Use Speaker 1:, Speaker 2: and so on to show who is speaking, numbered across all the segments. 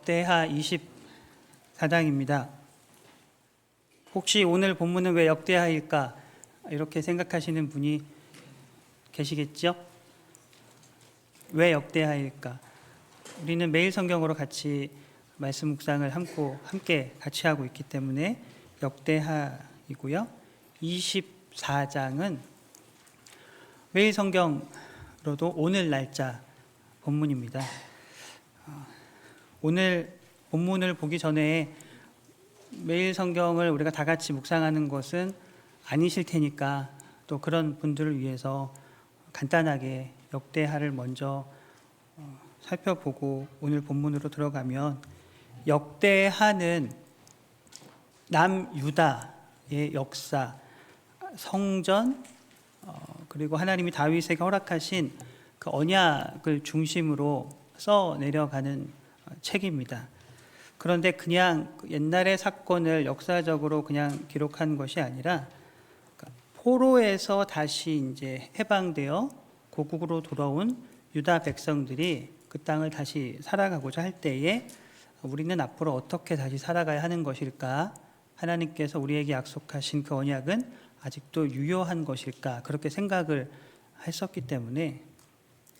Speaker 1: 역대하 24장입니다. 혹시 오늘 본문은 왜 역대하일까? 이렇게 생각하시는 분이 계시겠죠? 왜 역대하일까? 우리는 매일 성경으로 같이 말씀 묵상을 함께 같이 하고 있기 때문에 역대하이고요. 24장은 매일 성경으로도 오늘 날짜 본문입니다. 오늘 본문을 보기 전에 매일 성경을 우리가 다 같이 묵상하는 것은 아니실 테니까 또 그런 분들을 위해서 간단하게 역대하를 먼저 살펴보고 오늘 본문으로 들어가면, 역대하는 남유다의 역사, 성전, 그리고 하나님이 다윗에게 허락하신 그 언약을 중심으로 써 내려가는 책입니다. 그런데 그냥 옛날의 사건을 역사적으로 그냥 기록한 것이 아니라 포로에서 다시 이제 해방되어 고국으로 돌아온 유다 백성들이 그 땅을 다시 살아가고자 할 때에 우리는 앞으로 어떻게 다시 살아가야 하는 것일까? 하나님께서 우리에게 약속하신 그 언약은 아직도 유효한 것일까? 그렇게 생각을 했었기 때문에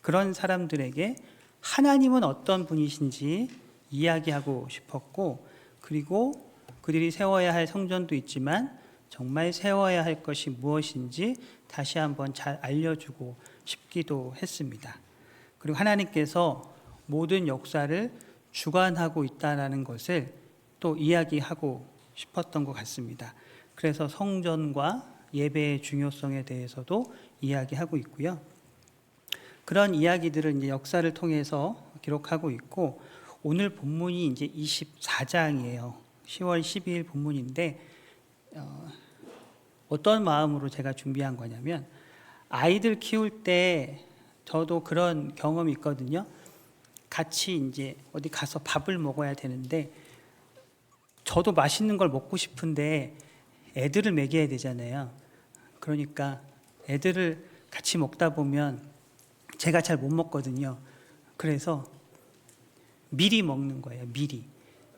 Speaker 1: 그런 사람들에게 하나님은 어떤 분이신지 이야기하고 싶었고, 그리고 그들이 세워야 할 성전도 있지만 정말 세워야 할 것이 무엇인지 다시 한번 잘 알려주고 싶기도 했습니다. 그리고 하나님께서 모든 역사를 주관하고 있다는 것을 또 이야기하고 싶었던 것 같습니다. 그래서 성전과 예배의 중요성에 대해서도 이야기하고 있고요. 그런 이야기들을 이제 역사를 통해서 기록하고 있고, 오늘 본문이 이제 24장이에요. 10월 12일 본문인데, 어떤 마음으로 제가 준비한 거냐면, 아이들 키울 때 저도 그런 경험이 있거든요. 같이 이제 어디 가서 밥을 먹어야 되는데, 저도 맛있는 걸 먹고 싶은데 애들을 먹여야 되잖아요. 그러니까 애들을 같이 먹다 보면 제가 잘 못 먹거든요. 그래서 미리 먹는 거예요. 미리.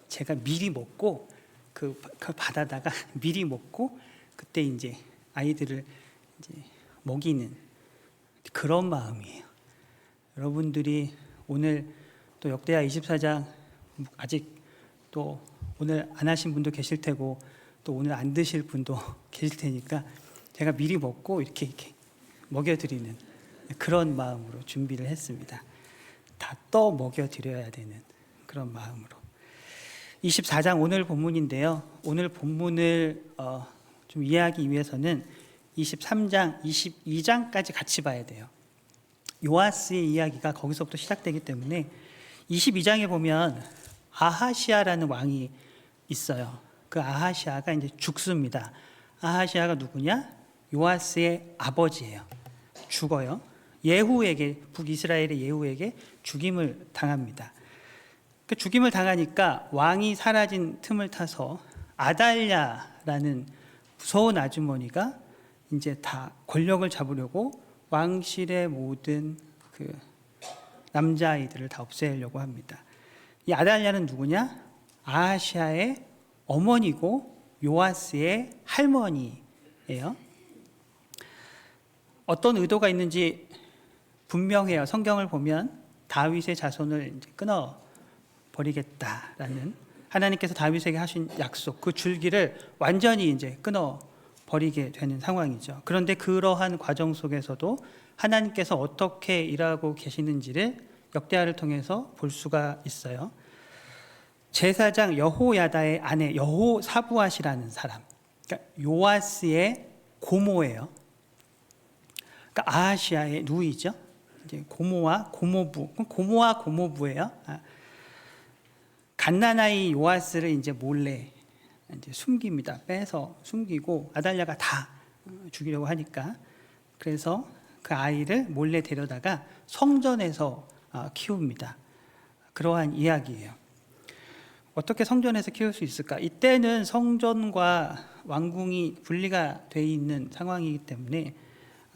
Speaker 1: 제가 미리 먹고 그 받아다가 미리 먹고 그때 이제 아이들을 이제 먹이는 그런 마음이에요. 여러분들이 오늘 또 역대하 24장 아직 또 오늘 안 하신 분도 계실 테고 또 오늘 안 드실 분도 계실 테니까 제가 미리 먹고 이렇게 먹여드리는 그런 마음으로 준비를 했습니다. 다 떠 먹여드려야 되는 그런 마음으로. 24장 오늘 본문인데요. 오늘 본문을 좀 이해하기 위해서는 23장, 22장까지 같이 봐야 돼요. 요아스의 이야기가 거기서부터 시작되기 때문에 22장에 보면 아하시아라는 왕이 있어요. 그 아하시아가 이제 죽습니다. 아하시아가 누구냐? 요아스의 아버지예요. 죽어요. 예후에게, 북이스라엘의 예후에게 죽임을 당합니다. 그 죽임을 당하니까 왕이 사라진 틈을 타서 아달랴라는 무서운 아주머니가 이제 다 권력을 잡으려고 왕실의 모든 그 남자아이들을 다 없애려고 합니다. 이 아달랴는 누구냐? 아하시아의 어머니고 요아스의 할머니예요. 어떤 의도가 있는지 분명해요. 성경을 보면 다윗의 자손을 이제 끊어버리겠다라는 하나님께서 다윗에게 하신 약속, 그 줄기를 완전히 이제 끊어버리게 되는 상황이죠. 그런데 그러한 과정 속에서도 하나님께서 어떻게 일하고 계시는지를 역대하를 통해서 볼 수가 있어요. 제사장 여호야다의 아내 여호사부앗이라는 사람, 그러니까 요아스의 고모예요. 그러니까 아하시아의 누이죠. 이제 고모와 고모부예요. 갓난아이 요아스를 이제 몰래 이제 숨깁니다. 빼서 숨기고 아달랴가 다 죽이려고 하니까, 그래서 그 아이를 몰래 데려다가 성전에서 키웁니다. 그러한 이야기예요. 어떻게 성전에서 키울 수 있을까? 이때는 성전과 왕궁이 분리가 돼 있는 상황이기 때문에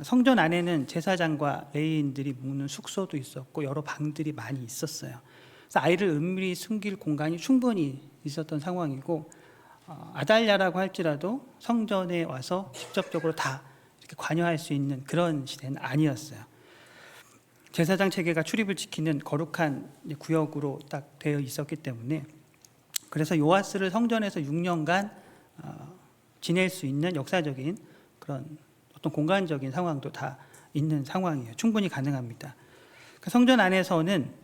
Speaker 1: 성전 안에는 제사장과 레위인들이 묵는 숙소도 있었고 여러 방들이 많이 있었어요. 그래서 아이를 은밀히 숨길 공간이 충분히 있었던 상황이고, 아달랴라고 할지라도 성전에 와서 직접적으로 다 이렇게 관여할 수 있는 그런 시대는 아니었어요. 제사장 체계가 출입을 지키는 거룩한 구역으로 딱 되어 있었기 때문에, 그래서 요아스를 성전에서 6년간 지낼 수 있는 역사적인 그런 어떤 공간적인 상황도 다 있는 상황이에요. 충분히 가능합니다. 성전 안에서는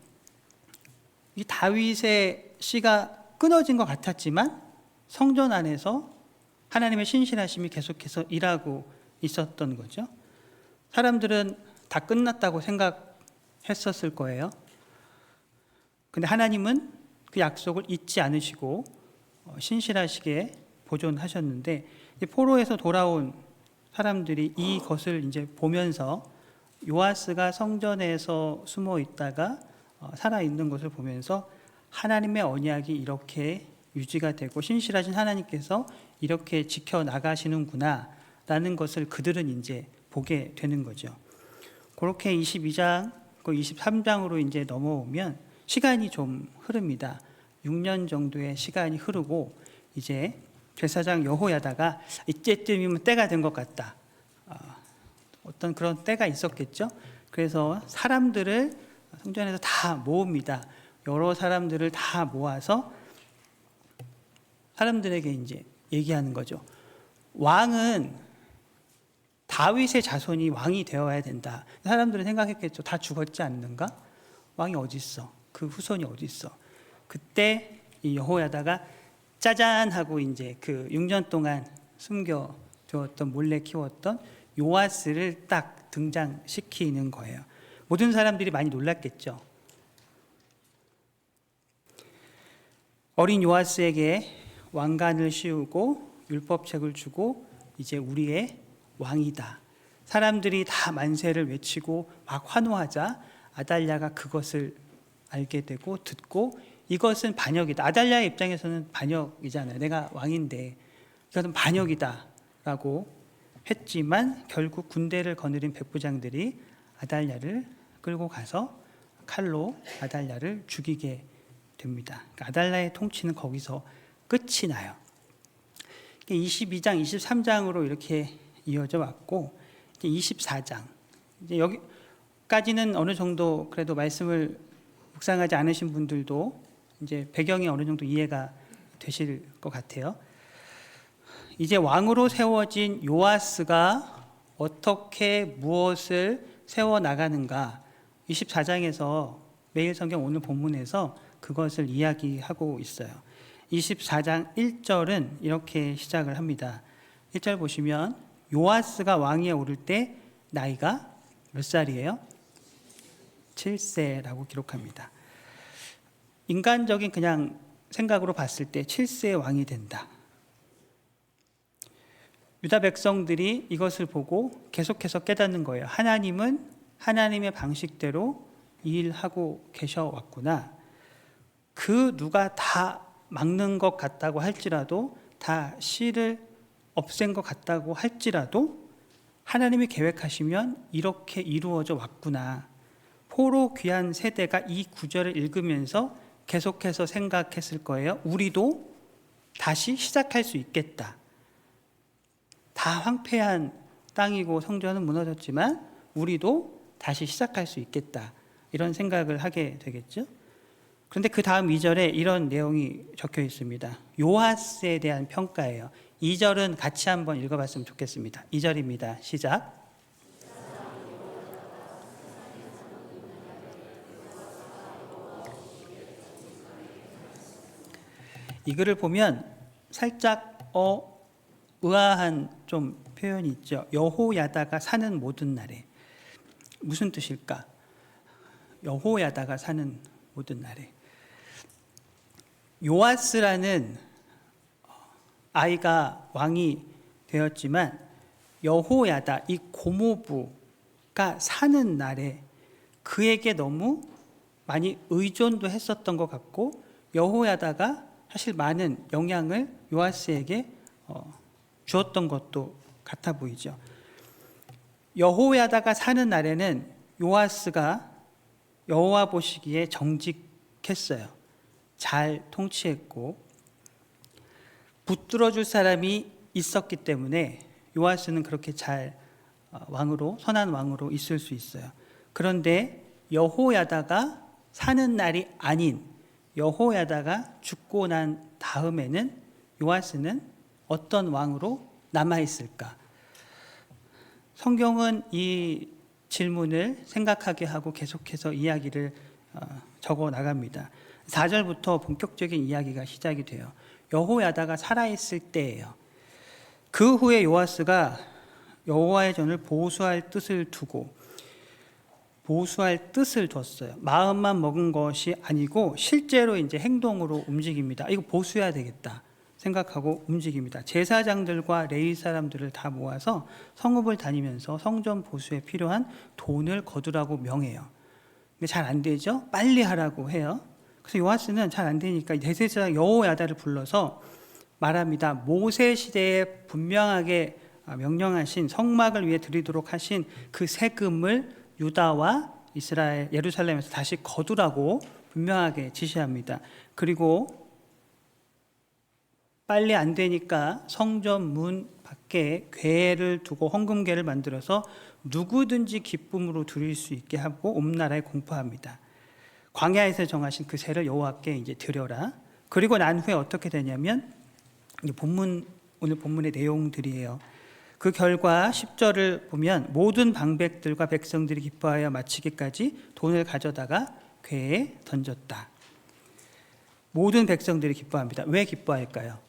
Speaker 1: 이 다윗의 씨가 끊어진 것 같았지만 성전 안에서 하나님의 신실하심이 계속해서 일하고 있었던 거죠. 사람들은 다 끝났다고 생각했었을 거예요. 근데 하나님은 그 약속을 잊지 않으시고 신실하시게 보존하셨는데, 포로에서 돌아온 사람들이 이것을 이제 보면서 요아스가 성전에서 숨어 있다가 살아 있는 것을 보면서 하나님의 언약이 이렇게 유지가 되고 신실하신 하나님께서 이렇게 지켜 나가시는구나라는 것을 그들은 이제 보게 되는 거죠. 그렇게 22장, 23장으로 이제 넘어오면 시간이 좀 흐릅니다. 6년 정도의 시간이 흐르고 이제 제사장 여호야다가 이때쯤이면 때가 된 것 같다. 어떤 그런 때가 있었겠죠. 그래서 사람들을 성전에서 다 모읍니다. 여러 사람들을 다 모아서 사람들에게 이제 얘기하는 거죠. 왕은 다윗의 자손이 왕이 되어야 된다. 사람들은 생각했겠죠. 다 죽었지 않는가? 왕이 어디 있어? 그 후손이 어디 있어? 그때 이 여호야다가 짜잔 하고 이제 그 6년 동안 숨겨두었던, 몰래 키웠던 요아스를 딱 등장시키는 거예요. 모든 사람들이 많이 놀랐겠죠. 어린 요아스에게 왕관을 씌우고 율법책을 주고 이제 우리의 왕이다. 사람들이 다 만세를 외치고 막 환호하자 아달랴가 그것을 알게 되고 듣고, 이것은 반역이다. 아달랴의 입장에서는 반역이잖아요. 내가 왕인데 이것은 반역이다 라고 했지만 결국 군대를 거느린 백부장들이 아달랴를 끌고 가서 칼로 아달랴를 죽이게 됩니다. 그러니까 아달랴의 통치는 거기서 끝이 나요. 22장, 23장으로 이렇게 이어져 왔고, 이제 24장. 이제 여기까지는 어느 정도 그래도 말씀을 묵상하지 않으신 분들도 이제 배경이 어느 정도 이해가 되실 것 같아요. 이제 왕으로 세워진 요아스가 어떻게 무엇을 세워 나가는가, 24장에서 매일 성경 오늘 본문에서 그것을 이야기하고 있어요. 24장 1절은 이렇게 시작을 합니다. 1절 보시면 요아스가 왕위에 오를 때 나이가 몇 살이에요? 7세라고 기록합니다. 인간적인 그냥 생각으로 봤을 때 7세의 왕이 된다. 유다 백성들이 이것을 보고 계속해서 깨닫는 거예요. 하나님은 하나님의 방식대로 일하고 계셔왔구나. 그 누가 다 막는 것 같다고 할지라도, 다 씨를 없앤 것 같다고 할지라도 하나님이 계획하시면 이렇게 이루어져 왔구나. 포로 귀한 세대가 이 구절을 읽으면서 계속해서 생각했을 거예요. 우리도 다시 시작할 수 있겠다. 다 황폐한 땅이고 성전은 무너졌지만 우리도 다시 시작할 수 있겠다. 이런 생각을 하게 되겠죠. 그런데 그 다음 2절에 이런 내용이 적혀 있습니다. 요아스에 대한 평가예요. 2절은 같이 한번 읽어봤으면 좋겠습니다. 2절입니다. 시작. 이 글을 보면 살짝 의아한 좀 표현이 있죠. 여호야다가 사는 모든 날에. 무슨 뜻일까? 여호야다가 사는 모든 날에. 요아스라는 아이가 왕이 되었지만 여호야다, 이 고모부가 사는 날에 그에게 너무 많이 의존도 했었던 것 같고, 여호야다가 사실 많은 영향을 요아스에게 주었던 것도 같아 보이죠. 여호야다가 사는 날에는 요아스가 여호와 보시기에 정직했던 완벽했어요. 잘 통치했고 붙들어 줄 사람이 있었기 때문에 요아스는 그렇게 잘 왕으로, 선한 왕으로 있을 수 있어요. 그런데 여호야다가 사는 날이 아닌 여호야다가 죽고 난 다음에는 요아스는 어떤 왕으로 남아 있을까? 성경은 이 질문을 생각하게 하고 계속해서 이야기를 적어 나갑니다. 4절부터 본격적인 이야기가 시작이 돼요. 여호야다가 살아있을 때예요. 그 후에 요아스가 여호와의 전을 보수할 뜻을 뒀어요. 마음만 먹은 것이 아니고 실제로 이제 행동으로 움직입니다. 이거 보수해야 되겠다 생각하고 움직입니다. 제사장들과 레위 사람들을 다 모아서 성읍을 다니면서 성전 보수에 필요한 돈을 거두라고 명해요. 근데 잘 안 되죠? 빨리 하라고 해요. 그래서 요아스는 잘 안 되니까 대제사장 여호야다를 불러서 말합니다. 모세 시대에 분명하게 명령하신 성막을 위해 드리도록 하신 그 세금을 유다와 이스라엘 예루살렘에서 다시 거두라고 분명하게 지시합니다. 그리고 빨리 안 되니까 성전 문 밖에 궤를 두고 헌금궤를 만들어서 누구든지 기쁨으로 드릴 수 있게 하고 온 나라에 공포합니다. 광야에서 정하신 그 세를 여호와께 이제 드려라. 그리고 난 후에 어떻게 되냐면 오늘 본문의 내용들이에요. 그 결과 10절을 보면 모든 방백들과 백성들이 기뻐하여 마치기까지 돈을 가져다가 궤에 던졌다. 모든 백성들이 기뻐합니다. 왜 기뻐할까요?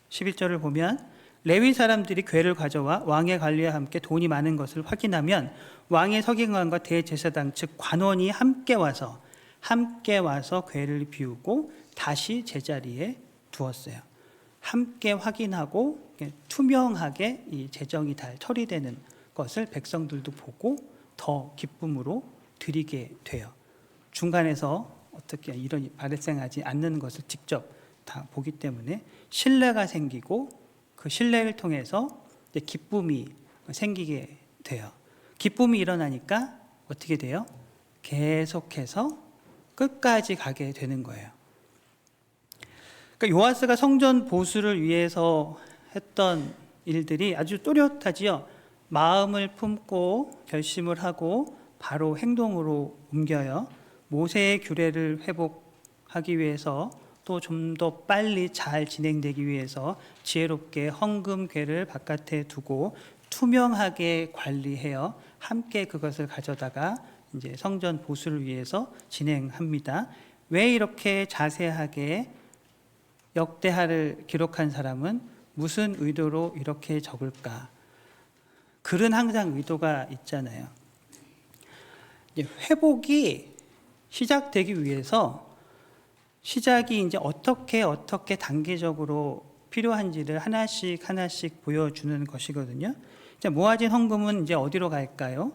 Speaker 1: 11절을 보면 레위 사람들이 궤를 가져와 왕의 관리와 함께 돈이 많은 것을 확인하면 왕의 서기관과 대제사장 즉 관원이 함께 와서 궤를 비우고 다시 제자리에 두었어요. 함께 확인하고 투명하게 이 재정이 잘 처리되는 것을 백성들도 보고 더 기쁨으로 드리게 돼요. 중간에서 어떻게 이런 일이 발생하지 않는 것을 직접 다 보기 때문에 신뢰가 생기고 그 신뢰를 통해서 기쁨이 생기게 돼요. 기쁨이 일어나니까 어떻게 돼요? 계속해서 끝까지 가게 되는 거예요. 그러니까 요아스가 성전 보수를 위해서 했던 일들이 아주 또렷하지요. 마음을 품고 결심을 하고 바로 행동으로 옮겨요. 모세의 규례를 회복하기 위해서 또 좀 더 빨리 잘 진행되기 위해서 지혜롭게 헌금궤를 바깥에 두고 투명하게 관리해요. 함께 그것을 가져다가 이제 성전 보수를 위해서 진행합니다. 왜 이렇게 자세하게 역대하를 기록한 사람은 무슨 의도로 이렇게 적을까? 글은 항상 의도가 있잖아요. 회복이 시작되기 위해서 시작이 이제 어떻게 단계적으로 필요한지를 하나씩 보여주는 것이거든요. 모아진 헌금은 이제 어디로 갈까요?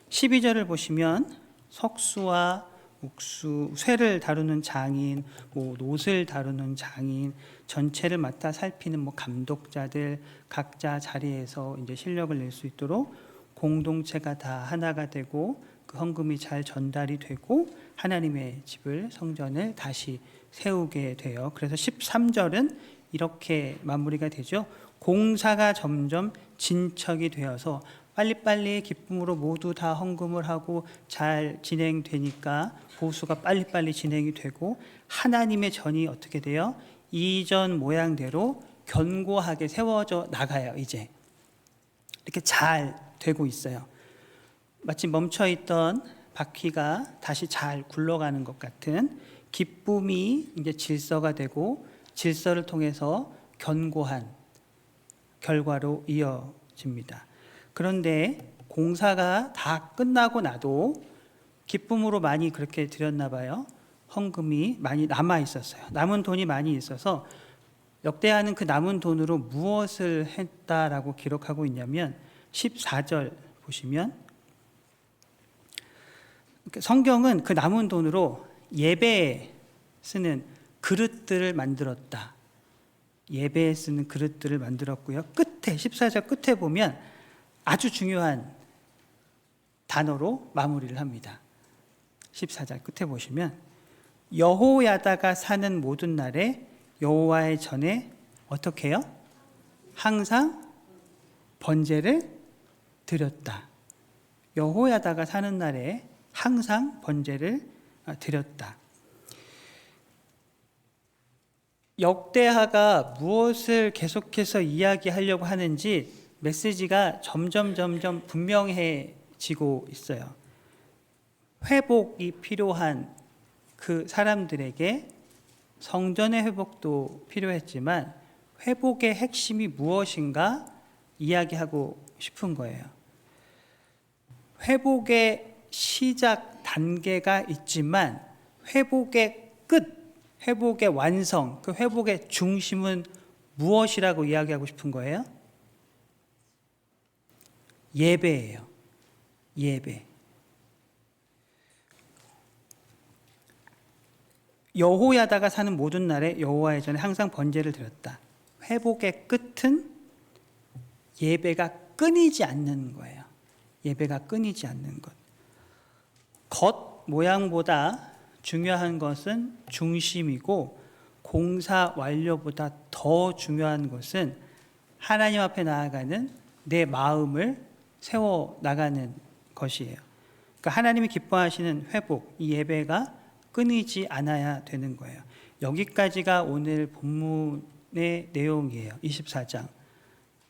Speaker 1: 12절을 보시면 석수와 옥수, 쇠를 다루는 장인, 놋을 다루는 장인, 전체를 맡아 살피는 감독자들 각자 자리에서 이제 실력을 낼 수 있도록 공동체가 다 하나가 되고 그 헌금이 잘 전달이 되고 하나님의 집을 성전을 다시 세우게 돼요. 그래서 13절은 이렇게 마무리가 되죠. 공사가 점점 진척이 되어서 빨리빨리 기쁨으로 모두 다 헌금을 하고 잘 진행되니까 보수가 빨리빨리 진행이 되고 하나님의 전이 어떻게 돼요? 이전 모양대로 견고하게 세워져 나가요. 이제 이렇게 잘 되고 있어요. 마치 멈춰있던 바퀴가 다시 잘 굴러가는 것 같은 기쁨이 이제 질서가 되고 질서를 통해서 견고한 결과로 이어집니다. 그런데 공사가 다 끝나고 나도 기쁨으로 많이 그렇게 드렸나 봐요. 헌금이 많이 남아 있었어요. 남은 돈이 많이 있어서 역대하는 그 남은 돈으로 무엇을 했다라고 기록하고 있냐면 14절 보시면 성경은 그 남은 돈으로 예배에 쓰는 그릇들을 만들었다. 예배에 쓰는 그릇들을 만들었고요. 끝에 14절 끝에 보면 아주 중요한 단어로 마무리를 합니다. 14절 끝에 보시면 여호야다가 사는 모든 날에 여호와의 전에 어떻게 해요? 항상 번제를 드렸다. 여호야다가 사는 날에 항상 번제를 드렸다. 역대하가 무엇을 계속해서 이야기하려고 하는지 메시지가 점점 분명해지고 있어요. 회복이 필요한 그 사람들에게 성전의 회복도 필요했지만 회복의 핵심이 무엇인가 이야기하고 싶은 거예요. 회복의 시작 단계가 있지만 회복의 끝, 회복의 완성, 그 회복의 중심은 무엇이라고 이야기하고 싶은 거예요? 예배예요. 예배. 여호야다가 사는 모든 날에 여호와의 전에 항상 번제를 드렸다. 회복의 끝은 예배가 끊이지 않는 거예요. 예배가 끊이지 않는 것. 겉 모양보다 중요한 것은 중심이고 공사 완료보다 더 중요한 것은 하나님 앞에 나아가는 내 마음을 세워 나가는 것이에요. 그러니까 하나님이 기뻐하시는 회복, 이 예배가 끊이지 않아야 되는 거예요. 여기까지가 오늘 본문의 내용이에요. 24장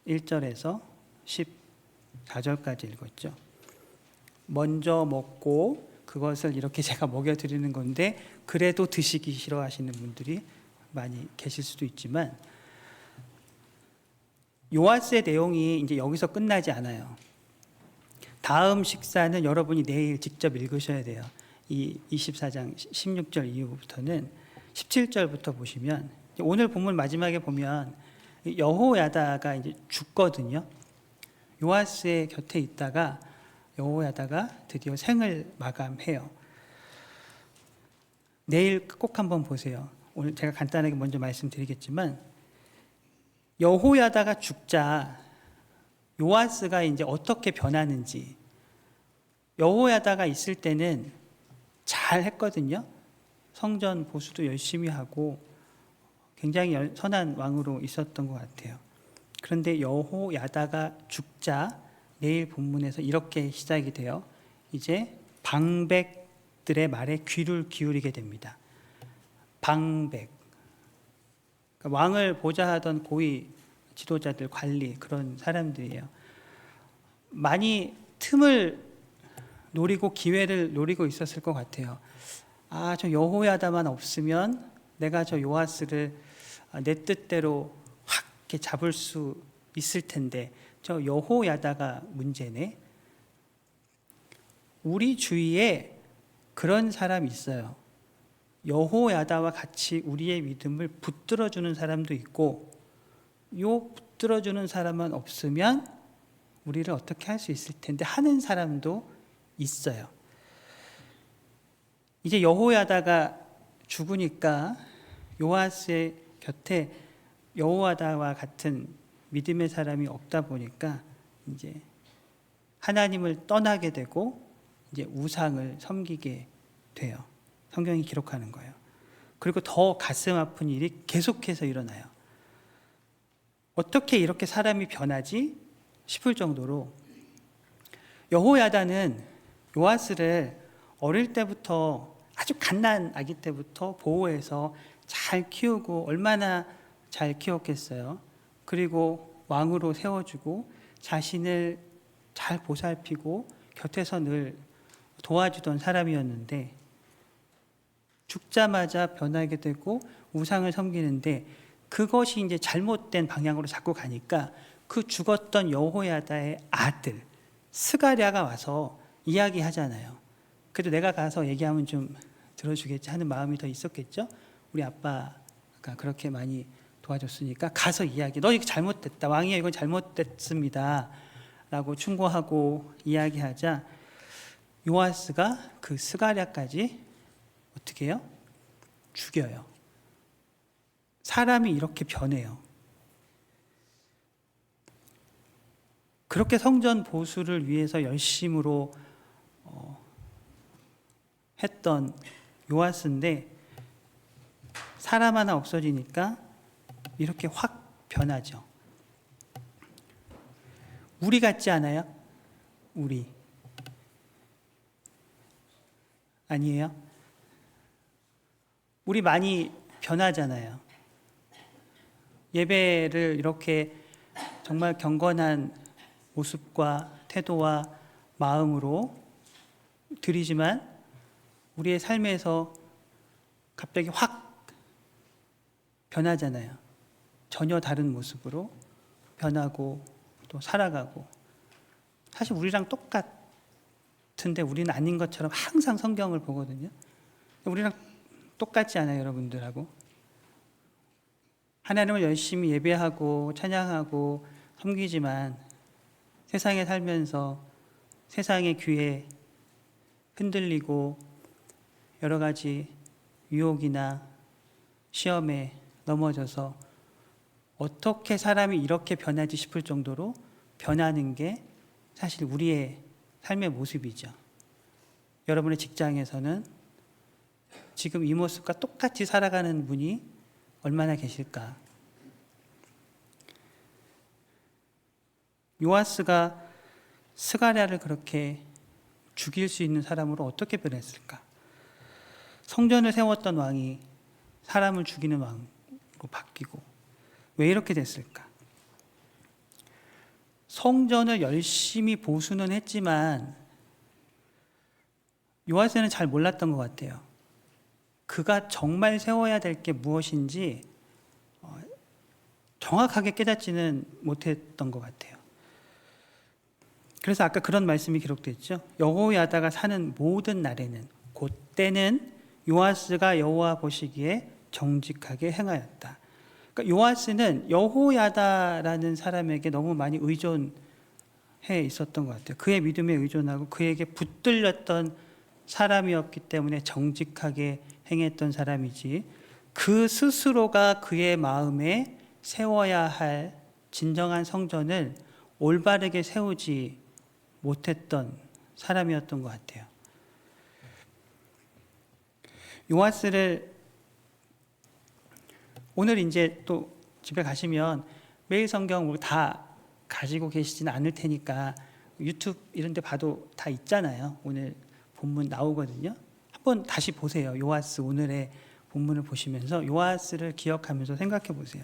Speaker 1: 1절에서 14절까지 읽었죠. 먼저 먹고 그것을 이렇게 제가 먹여드리는 건데 그래도 드시기 싫어하시는 분들이 많이 계실 수도 있지만 요아스의 내용이 이제 여기서 끝나지 않아요. 다음 식사는 여러분이 내일 직접 읽으셔야 돼요. 이 24장 16절 이후부터는 17절부터 보시면 오늘 본문 마지막에 보면 여호야다가 이제 죽거든요. 요아스의 곁에 있다가 여호야다가 드디어 생을 마감해요. 내일 꼭 한번 보세요. 오늘 제가 간단하게 먼저 말씀드리겠지만 여호야다가 죽자 요아스가 이제 어떻게 변하는지. 여호야다가 있을 때는 잘 했거든요. 성전 보수도 열심히 하고 굉장히 선한 왕으로 있었던 것 같아요. 그런데 여호야다가 죽자 내일 본문에서 이렇게 시작이 돼요. 이제 방백들의 말에 귀를 기울이게 됩니다. 방백. 그러니까 왕을 보좌하던 고위 지도자들, 관리 그런 사람들이에요. 많이 틈을 노리고 기회를 노리고 있었을 것 같아요. 아, 저 여호야다만 없으면 내가 저 요아스를 내 뜻대로 확 이렇게 잡을 수 있을 텐데 저 여호야다가 문제네. 우리 주위에 그런 사람이 있어요. 여호야다와 같이 우리의 믿음을 붙들어주는 사람도 있고 요 붙들어주는 사람만 없으면 우리를 어떻게 할 수 있을 텐데 하는 사람도 있어요. 이제 여호야다가 죽으니까 요아스의 곁에 여호야다와 같은 믿음의 사람이 없다 보니까 이제 하나님을 떠나게 되고 이제 우상을 섬기게 돼요. 성경이 기록하는 거예요. 그리고 더 가슴 아픈 일이 계속해서 일어나요. 어떻게 이렇게 사람이 변하지 싶을 정도로 여호야다는 요아스를 어릴 때부터 아주 갓난 아기 때부터 보호해서 잘 키우고 얼마나 잘 키웠겠어요. 그리고 왕으로 세워주고 자신을 잘 보살피고 곁에서 늘 도와주던 사람이었는데 죽자마자 변하게 되고 우상을 섬기는데 그것이 이제 잘못된 방향으로 자꾸 가니까 그 죽었던 여호야다의 아들 스가랴가 와서 이야기하잖아요. 그래도 내가 가서 얘기하면 좀 들어주겠지 하는 마음이 더 있었겠죠. 우리 아빠가 그렇게 많이 도와줬으니까 가서 이야기. 너 이거 잘못됐다. 왕이야 이건 잘못됐습니다. 라고 충고하고 이야기하자 요아스가 그 스가랴까지 어떻게 해요? 죽여요. 사람이 이렇게 변해요. 그렇게 성전 보수를 위해서 열심으로 했던 요아스인데 사람 하나 없어지니까 이렇게 확 변하죠. 우리 같지 않아요? 우리. 아니에요? 우리 많이 변하잖아요. 예배를 이렇게 정말 경건한 모습과 태도와 마음으로 드리지만 우리의 삶에서 갑자기 확 변하잖아요. 전혀 다른 모습으로 변하고 또 살아가고. 사실 우리랑 똑같은데 우리는 아닌 것처럼 항상 성경을 보거든요. 우리랑 똑같지 않아요, 여러분들하고. 하나님을 열심히 예배하고 찬양하고 섬기지만 세상에 살면서 세상의 귀에 흔들리고 여러 가지 유혹이나 시험에 넘어져서 어떻게 사람이 이렇게 변하지 싶을 정도로 변하는 게 사실 우리의 삶의 모습이죠. 여러분의 직장에서는 지금 이 모습과 똑같이 살아가는 분이 얼마나 계실까? 요아스가 스가랴를 그렇게 죽일 수 있는 사람으로 어떻게 변했을까? 성전을 세웠던 왕이 사람을 죽이는 왕으로 바뀌고 왜 이렇게 됐을까? 성전을 열심히 보수는 했지만 요아스는 잘 몰랐던 것 같아요. 그가 정말 세워야 될 게 무엇인지 정확하게 깨닫지는 못했던 것 같아요. 그래서 아까 그런 말씀이 기록됐죠. 여호야다가 사는 모든 날에는 곧 때는 요아스가 여호와 보시기에 정직하게 행하였다. 그러니까 요아스는 여호야다라는 사람에게 너무 많이 의존해 있었던 것 같아요. 그의 믿음에 의존하고 그에게 붙들렸던 사람이었기 때문에 정직하게 행했던 사람이지, 그 스스로가 그의 마음에 세워야 할 진정한 성전을 올바르게 세우지 못했던 사람이었던 것 같아요. 요아스를 오늘 이제 또 집에 가시면 매일 성경 다 가지고 계시지는 않을 테니까 유튜브 이런 데 봐도 다 있잖아요. 오늘 본문 나오거든요. 한번 다시 보세요. 요아스 오늘의 본문을 보시면서 요아스를 기억하면서 생각해 보세요.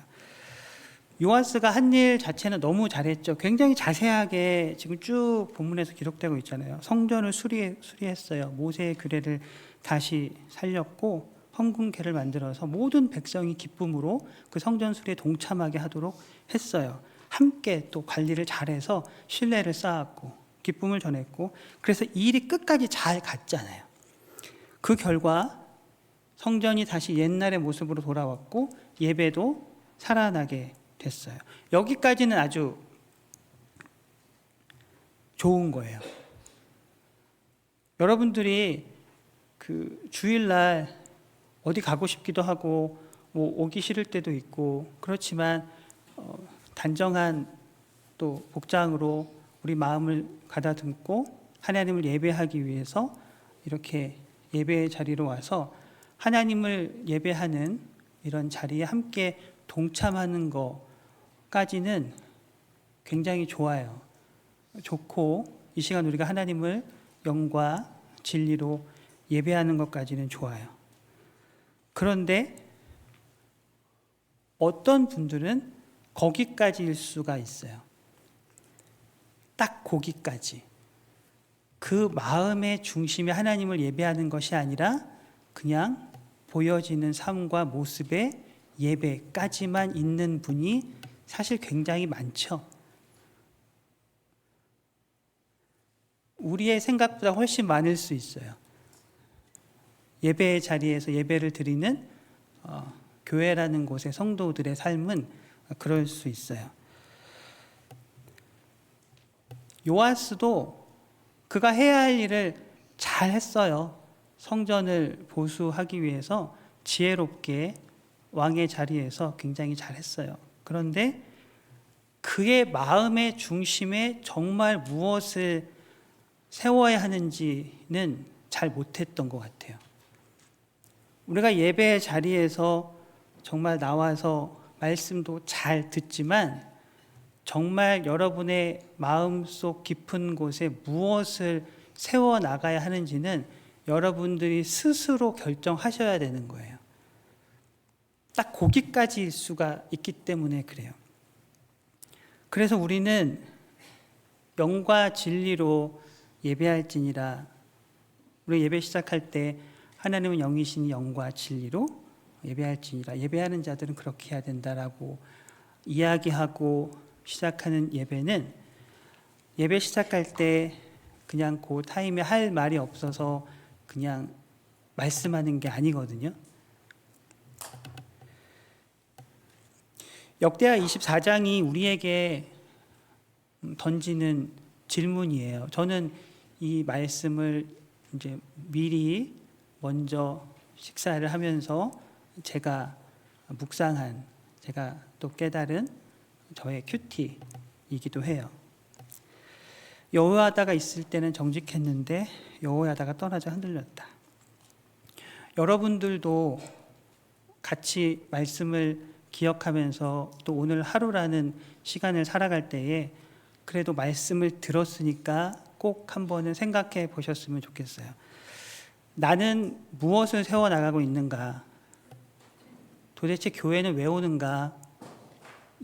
Speaker 1: 요아스가 한 일 자체는 너무 잘했죠. 굉장히 자세하게 지금 쭉 본문에서 기록되고 있잖아요. 성전을 수리했어요. 모세의 규례를 다시 살렸고 헌금궤를 만들어서 모든 백성이 기쁨으로 그 성전 수리에 동참하게 하도록 했어요. 함께 또 관리를 잘해서 신뢰를 쌓았고 기쁨을 전했고, 그래서 이 일이 끝까지 잘 갔잖아요. 그 결과 성전이 다시 옛날의 모습으로 돌아왔고 예배도 살아나게 됐어요. 여기까지는 아주 좋은 거예요. 여러분들이 그 주일날 어디 가고 싶기도 하고 뭐 오기 싫을 때도 있고 그렇지만 단정한 또 복장으로 우리 마음을 가다듬고 하나님을 예배하기 위해서 이렇게 예배의 자리로 와서 하나님을 예배하는 이런 자리에 함께 동참하는 것까지는 굉장히 좋아요. 좋고 이 시간 우리가 하나님을 영과 진리로 예배하는 것까지는 좋아요. 그런데 어떤 분들은 거기까지일 수가 있어요. 딱 거기까지. 그 마음의 중심에 하나님을 예배하는 것이 아니라 그냥 보여지는 삶과 모습의 예배까지만 있는 분이 사실 굉장히 많죠. 우리의 생각보다 훨씬 많을 수 있어요. 예배의 자리에서 예배를 드리는 교회라는 곳의 성도들의 삶은 그럴 수 있어요. 요아스도 그가 해야 할 일을 잘 했어요. 성전을 보수하기 위해서 지혜롭게 왕의 자리에서 굉장히 잘 했어요. 그런데 그의 마음의 중심에 정말 무엇을 세워야 하는지는 잘 못했던 것 같아요. 우리가 예배의 자리에서 정말 나와서 말씀도 잘 듣지만 정말 여러분의 마음속 깊은 곳에 무엇을 세워 나가야 하는지는 여러분들이 스스로 결정하셔야 되는 거예요. 딱 거기까지일 수가 있기 때문에 그래요. 그래서 우리는 영과 진리로 예배할지니라. 우리 예배 시작할 때 하나님은 영이시니 영과 진리로 예배할지니라. 예배하는 자들은 그렇게 해야 된다라고 이야기하고 시작하는 예배는 예배 시작할 때 그냥 그 타임에 할 말이 없어서 그냥 말씀하는 게 아니거든요. 역대하 24장이 우리에게 던지는 질문이에요. 저는 이 말씀을 이제 미리 먼저 식사를 하면서 제가 묵상한, 제가 또 깨달은 저의 큐티이기도 해요. 여호야다가 있을 때는 정직했는데 여호야다가 떠나자 흔들렸다. 여러분들도 같이 말씀을 기억하면서 또 오늘 하루라는 시간을 살아갈 때에 그래도 말씀을 들었으니까 꼭 한번은 생각해 보셨으면 좋겠어요. 나는 무엇을 세워나가고 있는가? 도대체 교회는 왜 오는가?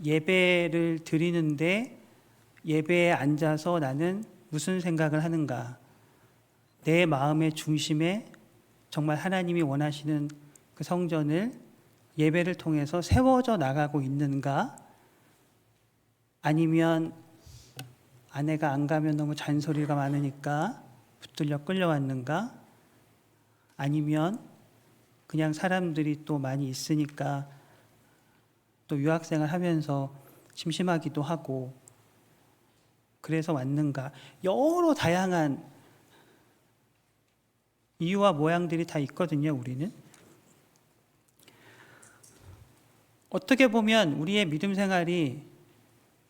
Speaker 1: 예배를 드리는데 예배에 앉아서 나는 무슨 생각을 하는가? 내 마음의 중심에 정말 하나님이 원하시는 그 성전을 예배를 통해서 세워져 나가고 있는가? 아니면 아내가 안 가면 너무 잔소리가 많으니까 붙들려 끌려왔는가? 아니면 그냥 사람들이 또 많이 있으니까 또 유학생을 하면서 심심하기도 하고 그래서 왔는가? 여러 다양한 이유와 모양들이 다 있거든요, 우리는. 어떻게 보면 우리의 믿음 생활이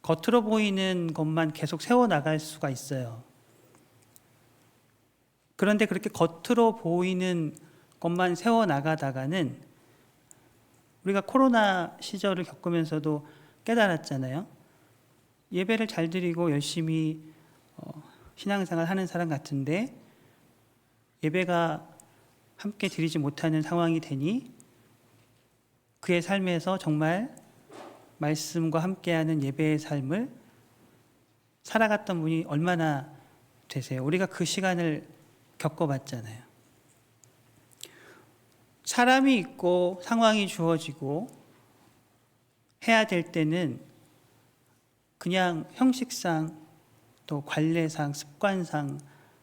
Speaker 1: 겉으로 보이는 것만 계속 세워나갈 수가 있어요. 그런데 그렇게 겉으로 보이는 것만 세워나가다가는 우리가 코로나 시절을 겪으면서도 깨달았잖아요. 예배를 잘 드리고 열심히 신앙생활 하는 사람 같은데 예배가 함께 드리지 못하는 상황이 되니 그의 삶에서 정말 말씀과 함께하는 예배의 삶을 살아갔던 분이 얼마나 되세요? 우리가 그 시간을 겪어봤잖아요. 사람이 있고 상황이 주어지고 해야 될 때는 그냥 형식상 또 관례상 습관상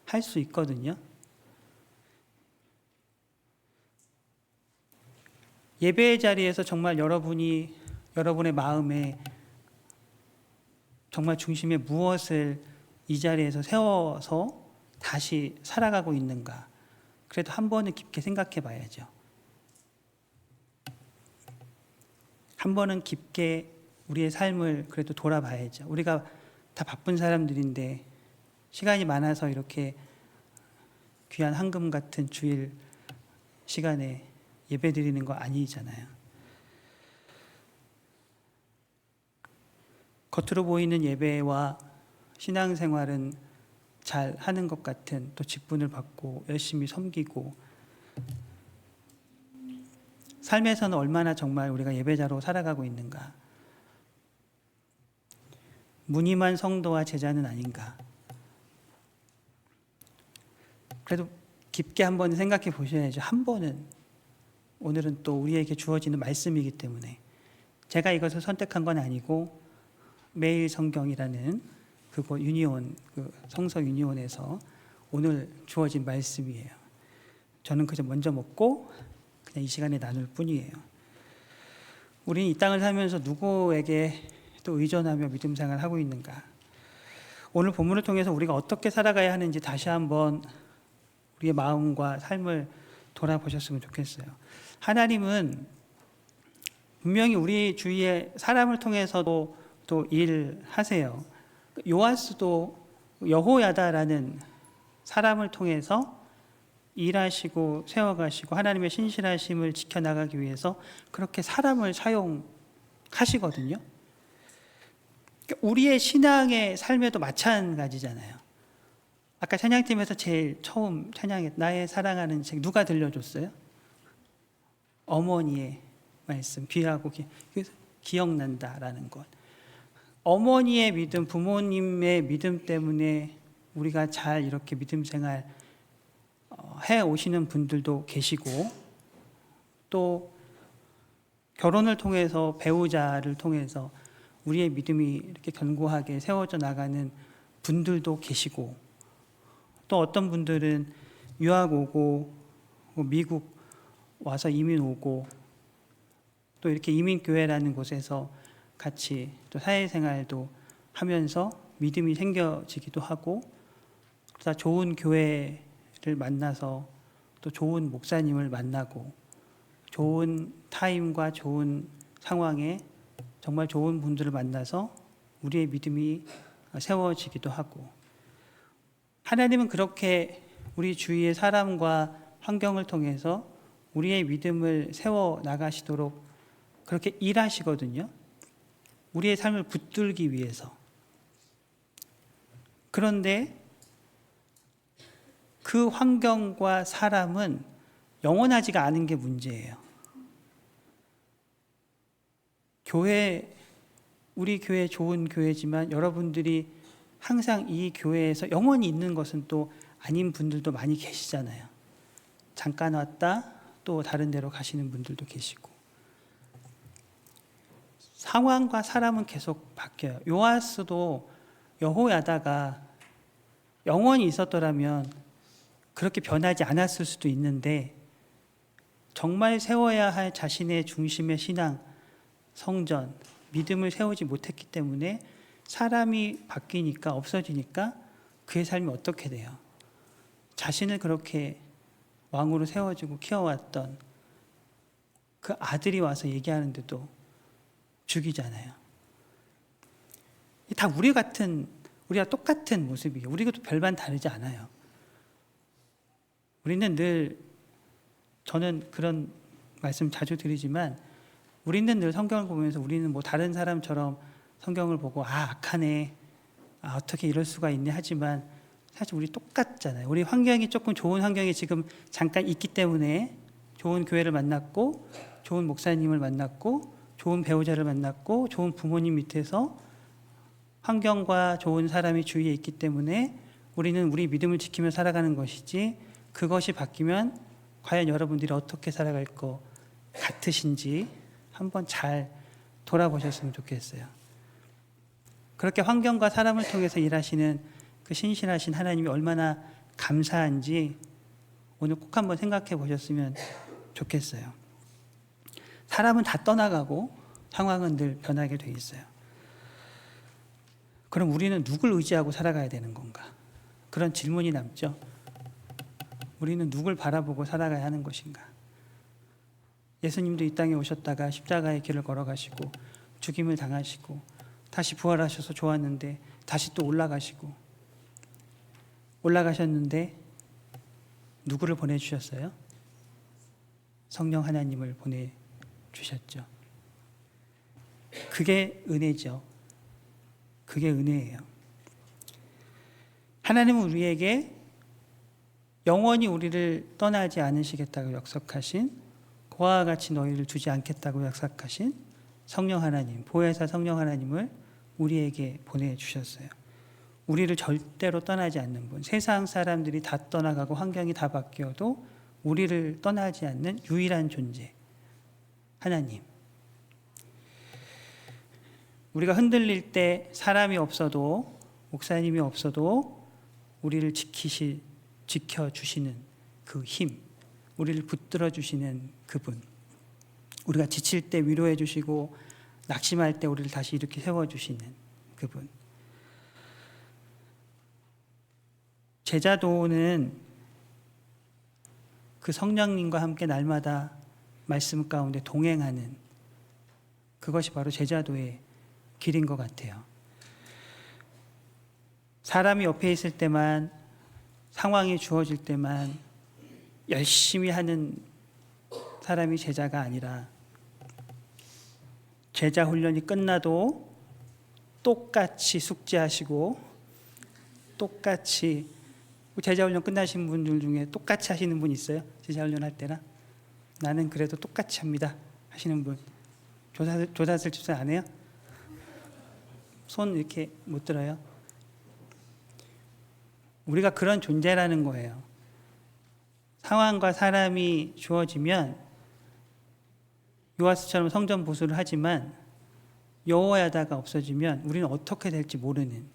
Speaker 1: 할 수 있거든요. 예배의 자리에서 정말 여러분이 여러분의 마음에 정말 중심에 무엇을 이 자리에서 세워서 다시 살아가고 있는가? 그래도 한 번은 깊게 생각해 봐야죠. 한 번은 깊게 우리의 삶을 그래도 돌아봐야죠. 우리가 다 바쁜 사람들인데 시간이 많아서 이렇게 귀한 황금 같은 주일 시간에 예배 드리는 거 아니잖아요. 겉으로 보이는 예배와 신앙생활은 잘 하는 것 같은 또 직분을 받고 열심히 섬기고 삶에서는 얼마나 정말 우리가 예배자로 살아가고 있는가? 무늬만 성도와 제자는 아닌가? 그래도 깊게 한번 생각해 보셔야죠. 한 번은 오늘은 또 우리에게 주어지는 말씀이기 때문에 제가 이것을 선택한 건 아니고 매일 성경이라는 그곳 유니온, 그 성서 유니온에서 오늘 주어진 말씀이에요. 저는 그저 먼저 먹고 그냥 이 시간에 나눌 뿐이에요. 우리는 이 땅을 살면서 누구에게 또 의존하며 믿음 생활을 하고 있는가? 오늘 본문을 통해서 우리가 어떻게 살아가야 하는지 다시 한번 우리의 마음과 삶을 돌아보셨으면 좋겠어요. 하나님은 분명히 우리 주위의 사람을 통해서도 또 일하세요. 요아스도 여호야다라는 사람을 통해서 일하시고 세워가시고 하나님의 신실하심을 지켜나가기 위해서 그렇게 사람을 사용하시거든요. 우리의 신앙의 삶에도 마찬가지잖아요. 아까 찬양팀에서 제일 처음 찬양했 나의 사랑하는 책 누가 들려줬어요? 어머니의 말씀, 귀하고 기억난다라는 것. 어머니의 믿음, 부모님의 믿음 때문에 우리가 잘 이렇게 믿음 생활 해 오시는 분들도 계시고, 또 결혼을 통해서 배우자를 통해서 우리의 믿음이 이렇게 견고하게 세워져 나가는 분들도 계시고, 또 어떤 분들은 유학 오고 미국 와서 이민 오고 또 이렇게 이민교회라는 곳에서 같이 또 사회생활도 하면서 믿음이 생겨지기도 하고, 또 좋은 교회를 만나서 또 좋은 목사님을 만나고 좋은 타임과 좋은 상황에 정말 좋은 분들을 만나서 우리의 믿음이 세워지기도 하고, 하나님은 그렇게 우리 주위의 사람과 환경을 통해서 우리의 믿음을 세워 나가시도록 그렇게 일하시거든요. 우리의 삶을 붙들기 위해서. 그런데 그 환경과 사람은 영원하지가 않은 게 문제예요. 우리 교회 좋은 교회지만 여러분들이 항상 이 교회에서 영원히 있는 것은 또 아닌 분들도 많이 계시잖아요. 잠깐 왔다 또 다른 데로 가시는 분들도 계시고, 상황과 사람은 계속 바뀌어요. 요아스도 여호야다가 영원히 있었더라면 그렇게 변하지 않았을 수도 있는데, 정말 세워야 할 자신의 중심의 신앙, 성전, 믿음을 세우지 못했기 때문에 사람이 바뀌니까, 없어지니까 그의 삶이 어떻게 돼요? 자신을 그렇게 왕으로 세워주고 키워왔던 그 아들이 와서 얘기하는데도 죽이잖아요. 다 우리가 똑같은 모습이에요. 우리가 별반 다르지 않아요. 우리는 늘, 저는 그런 말씀 자주 드리지만, 우리는 늘 성경을 보면서 우리는 뭐 다른 사람처럼 성경을 보고 악하네, 어떻게 이럴 수가 있네 하지만 사실 우리 똑같잖아요. 우리 환경이 조금 좋은 환경에 지금 잠깐 있기 때문에 좋은 교회를 만났고 좋은 목사님을 만났고 좋은 배우자를 만났고 좋은 부모님 밑에서 환경과 좋은 사람이 주위에 있기 때문에 우리는 우리 믿음을 지키며 살아가는 것이지, 그것이 바뀌면 과연 여러분들이 어떻게 살아갈 것 같으신지 한번 잘 돌아보셨으면 좋겠어요. 그렇게 환경과 사람을 통해서 일하시는 그 신실하신 하나님이 얼마나 감사한지 오늘 꼭 한번 생각해 보셨으면 좋겠어요. 사람은 다 떠나가고 상황은 늘 변하게 돼 있어요. 그럼 우리는 누굴 의지하고 살아가야 되는 건가? 그런 질문이 남죠. 우리는 누굴 바라보고 살아가야 하는 것인가? 예수님도 이 땅에 오셨다가 십자가의 길을 걸어가시고 죽임을 당하시고 다시 부활하셔서 좋았는데 다시 또 올라가셨는데 누구를 보내주셨어요? 성령 하나님을 보내주셨죠. 그게 은혜죠. 그게 은혜예요. 하나님은 우리에게 영원히 우리를 떠나지 않으시겠다고 약속하신, 그와 같이 너희를 두지 않겠다고 약속하신 성령 하나님, 보혜사 성령 하나님을 우리에게 보내주셨어요. 우리를 절대로 떠나지 않는 분, 세상 사람들이 다 떠나가고 환경이 다 바뀌어도 우리를 떠나지 않는 유일한 존재, 하나님. 우리가 흔들릴 때 사람이 없어도, 목사님이 없어도 우리를 지켜주시는 그 힘, 우리를 붙들어 주시는 그분, 우리가 지칠 때 위로해 주시고 낙심할 때 우리를 다시 이렇게 세워주시는 그분. 제자도는 그 성령님과 함께 날마다 말씀 가운데 동행하는, 그것이 바로 제자도의 길인 것 같아요. 사람이 옆에 있을 때만, 상황이 주어질 때만 열심히 하는 사람이 제자가 아니라 제자 훈련이 끝나도 똑같이 숙제하시고 똑같이 제자 훈련 끝나신 분들 중에 똑같이 하시는 분 있어요? 제자 훈련 할 때나 나는 그래도 똑같이 합니다 하시는 분 조사슬 집사 안 해요? 손 이렇게 못 들어요? 우리가 그런 존재라는 거예요. 상황과 사람이 주어지면 요아스처럼 성전 보수를 하지만 여호야다가 없어지면 우리는 어떻게 될지 모르는,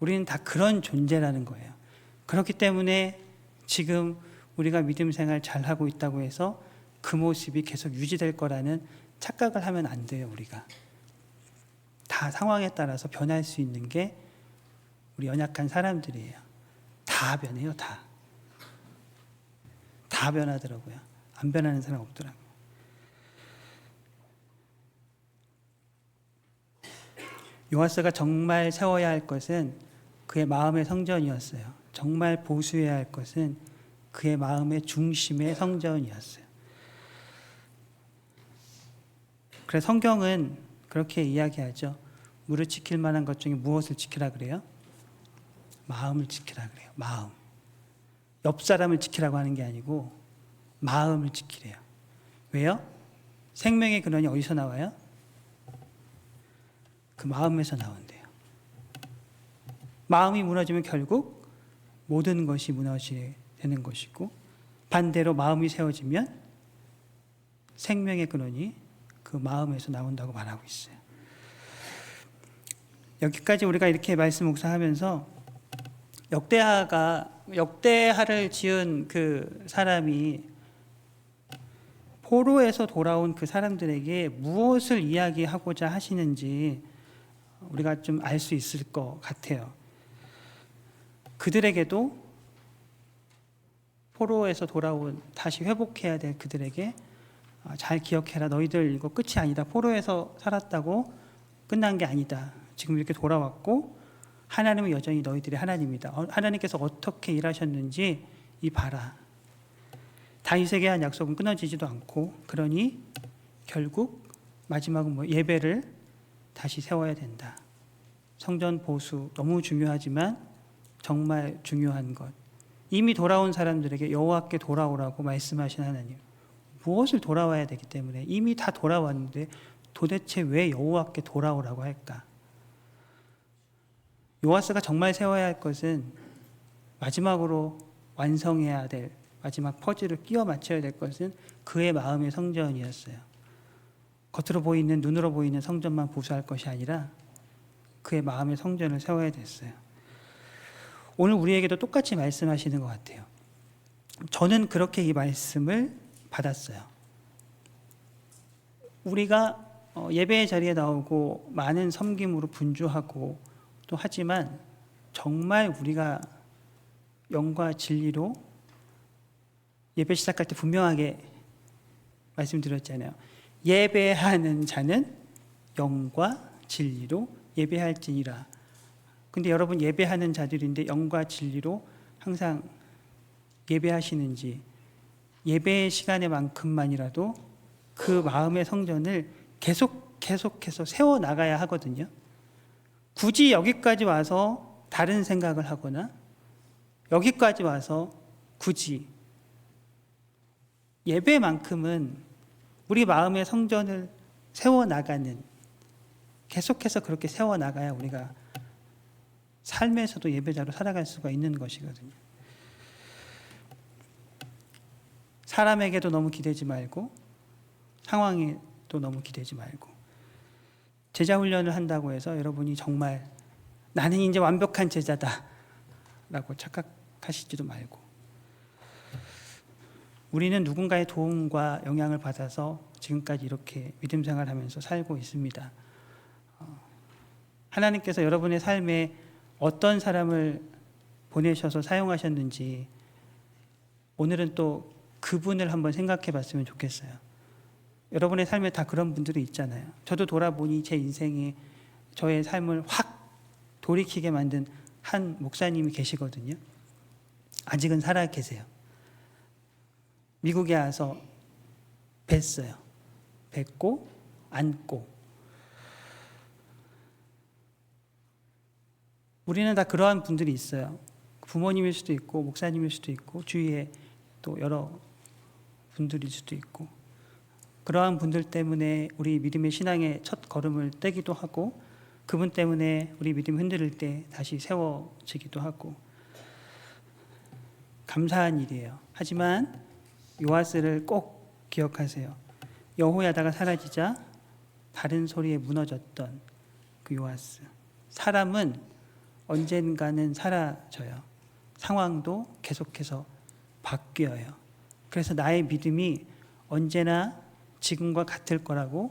Speaker 1: 우리는 다 그런 존재라는 거예요. 그렇기 때문에 지금 우리가 믿음 생활 잘하고 있다고 해서 그 모습이 계속 유지될 거라는 착각을 하면 안 돼요. 우리가 다 상황에 따라서 변할 수 있는 게 우리 연약한 사람들이에요. 다 변해요. 다 변하더라고요. 안 변하는 사람 없더라고요. 요아스가 정말 세워야 할 것은 그의 마음의 성전이었어요. 정말 보수해야 할 것은 그의 마음의 중심의 성전이었어요. 그래서 성경은 그렇게 이야기하죠. 무릇 지킬 만한 것 중에 무엇을 지키라 그래요? 마음을 지키라 그래요. 마음. 옆 사람을 지키라고 하는 게 아니고 마음을 지키래요. 왜요? 생명의 근원이 어디서 나와요? 그 마음에서 나온대요. 마음이 무너지면 결국 모든 것이 무너지게 되는 것이고, 반대로 마음이 세워지면 생명의 근원이 그 마음에서 나온다고 말하고 있어요. 여기까지 우리가 이렇게 말씀 묵상하면서 역대하를 지은 그 사람이 포로에서 돌아온 그 사람들에게 무엇을 이야기하고자 하시는지 우리가 좀 알 수 있을 것 같아요. 그들에게도 포로에서 돌아온, 다시 회복해야 될 그들에게 잘 기억해라. 너희들 이거 끝이 아니다. 포로에서 살았다고 끝난 게 아니다. 지금 이렇게 돌아왔고 하나님은 여전히 너희들의 하나님이다. 하나님께서 어떻게 일하셨는지 이 봐라. 다윗에게 한 약속은 끊어지지도 않고, 그러니 결국 마지막은 예배를 다시 세워야 된다. 성전 보수 너무 중요하지만 정말 중요한 것. 이미 돌아온 사람들에게 여호와께 돌아오라고 말씀하신 하나님. 무엇을 돌아와야 되기 때문에 이미 다 돌아왔는데 도대체 왜 여호와께 돌아오라고 할까? 요아스가 정말 세워야 할 것은 마지막으로 완성해야 될 마지막 퍼즐을 끼워 맞춰야 될 것은 그의 마음의 성전이었어요. 겉으로 보이는, 눈으로 보이는 성전만 보수할 것이 아니라 그의 마음의 성전을 세워야 됐어요. 오늘 우리에게도 똑같이 말씀하시는 것 같아요. 저는 그렇게 이 말씀을 받았어요. 우리가 예배의 자리에 나오고 많은 섬김으로 분주하고 또 하지만 정말 우리가 영과 진리로 예배 시작할 때 분명하게 말씀드렸잖아요. 예배하는 자는 영과 진리로 예배할지니라. 근데 여러분 예배하는 자들인데 영과 진리로 항상 예배하시는지, 예배의 시간에만큼만이라도 그 마음의 성전을 계속해서 세워나가야 하거든요. 굳이 여기까지 와서 다른 생각을 하거나 여기까지 와서 굳이 예배만큼은 우리 마음의 성전을 세워나가는, 계속해서 그렇게 세워나가야 우리가 삶에서도 예배자로 살아갈 수가 있는 것이거든요. 사람에게도 너무 기대지 말고 상황에도 너무 기대지 말고, 제자 훈련을 한다고 해서 여러분이 정말 나는 이제 완벽한 제자다 라고 착각하시지도 말고, 우리는 누군가의 도움과 영향을 받아서 지금까지 이렇게 믿음 생활하면서 살고 있습니다. 하나님께서 여러분의 삶에 어떤 사람을 보내셔서 사용하셨는지 오늘은 또 그분을 한번 생각해 봤으면 좋겠어요. 여러분의 삶에 다 그런 분들이 있잖아요. 저도 돌아보니 제 인생에 저의 삶을 확 돌이키게 만든 한 목사님이 계시거든요. 아직은 살아 계세요. 미국에 와서 뵀어요. 뵙고 안고. 우리는 다 그러한 분들이 있어요. 부모님일 수도 있고 목사님일 수도 있고 주위에 또 여러 분들일 수도 있고, 그러한 분들 때문에 우리 믿음의 신앙의 첫 걸음을 떼기도 하고, 그분 때문에 우리 믿음 흔들릴 때 다시 세워지기도 하고, 감사한 일이에요. 하지만 요아스를 꼭 기억하세요. 여호야다가 사라지자 다른 소리에 무너졌던 그 요아스. 사람은 언젠가는 사라져요. 상황도 계속해서 바뀌어요. 그래서 나의 믿음이 언제나 지금과 같을 거라고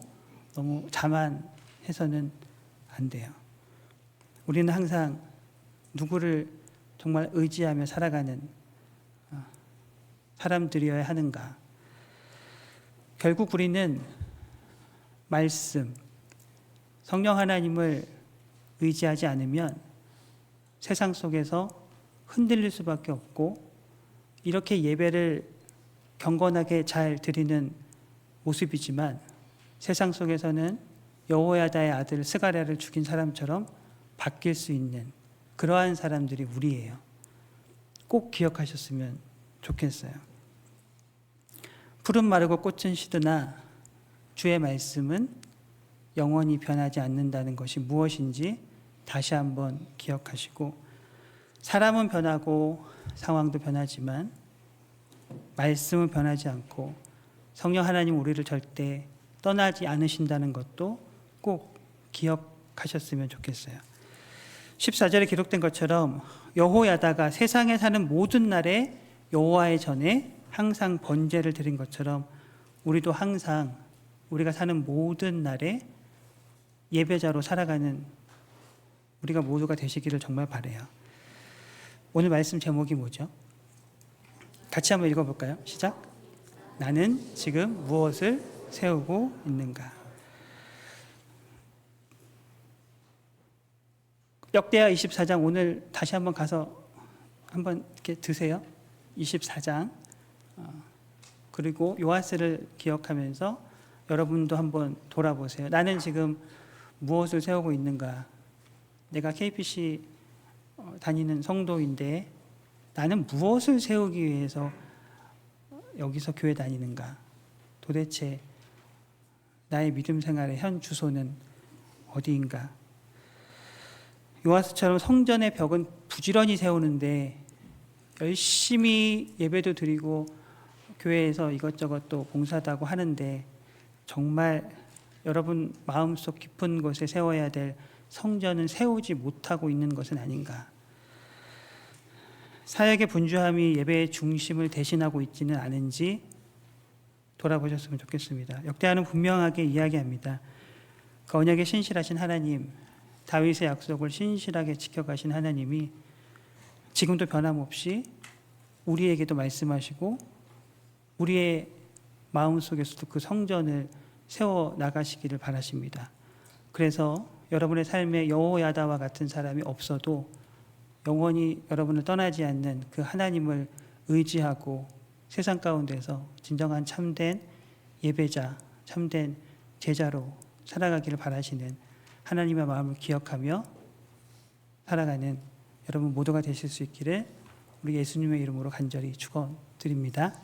Speaker 1: 너무 자만해서는 안 돼요. 우리는 항상 누구를 정말 의지하며 살아가는 사람들이어야 하는가. 결국 우리는 말씀, 성령 하나님을 의지하지 않으면 세상 속에서 흔들릴 수밖에 없고, 이렇게 예배를 경건하게 잘 드리는 모습이지만 세상 속에서는 여호야다의 아들 스가랴를 죽인 사람처럼 바뀔 수 있는 그러한 사람들이 우리예요. 꼭 기억하셨으면 좋겠어요. 푸른 마르고 꽃은 시드나 주의 말씀은 영원히 변하지 않는다는 것이 무엇인지 다시 한번 기억하시고, 사람은 변하고 상황도 변하지만 말씀은 변하지 않고 성령 하나님 우리를 절대 떠나지 않으신다는 것도 꼭 기억하셨으면 좋겠어요. 14절에 기록된 것처럼 여호야다가 세상에 사는 모든 날에 여호와의 전에 항상 번제를 드린 것처럼 우리도 항상 우리가 사는 모든 날에 예배자로 살아가는 우리가 모두가 되시기를 정말 바라요. 오늘 말씀 제목이 뭐죠? 같이 한번 읽어볼까요? 시작. 나는 지금 무엇을 세우고 있는가? 역대하 24장 오늘 다시 한번 가서 한번 이렇게 드세요. 24장. 그리고 요아스를 기억하면서 여러분도 한번 돌아보세요. 나는 지금 무엇을 세우고 있는가? 내가 KPC 다니는 성도인데 나는 무엇을 세우기 위해서 여기서 교회 다니는가? 도대체 나의 믿음 생활의 현 주소는 어디인가? 요아스처럼 성전의 벽은 부지런히 세우는데 열심히 예배도 드리고 교회에서 이것저것 또 봉사도 하고 하는데 정말 여러분 마음속 깊은 곳에 세워야 될 성전은 세우지 못하고 있는 것은 아닌가? 사역의 분주함이 예배의 중심을 대신하고 있지는 않은지 돌아보셨으면 좋겠습니다. 역대하는 분명하게 이야기합니다. 그 언약에 신실하신 하나님, 다윗의 약속을 신실하게 지켜가신 하나님이 지금도 변함없이 우리에게도 말씀하시고 우리의 마음속에서도 그 성전을 세워 나가시기를 바라십니다. 그래서 여러분의 삶에 여호야다와 같은 사람이 없어도 영원히 여러분을 떠나지 않는 그 하나님을 의지하고 세상 가운데서 진정한 참된 예배자, 참된 제자로 살아가기를 바라시는 하나님의 마음을 기억하며 살아가는 여러분 모두가 되실 수 있기를 우리 예수님의 이름으로 간절히 축원드립니다.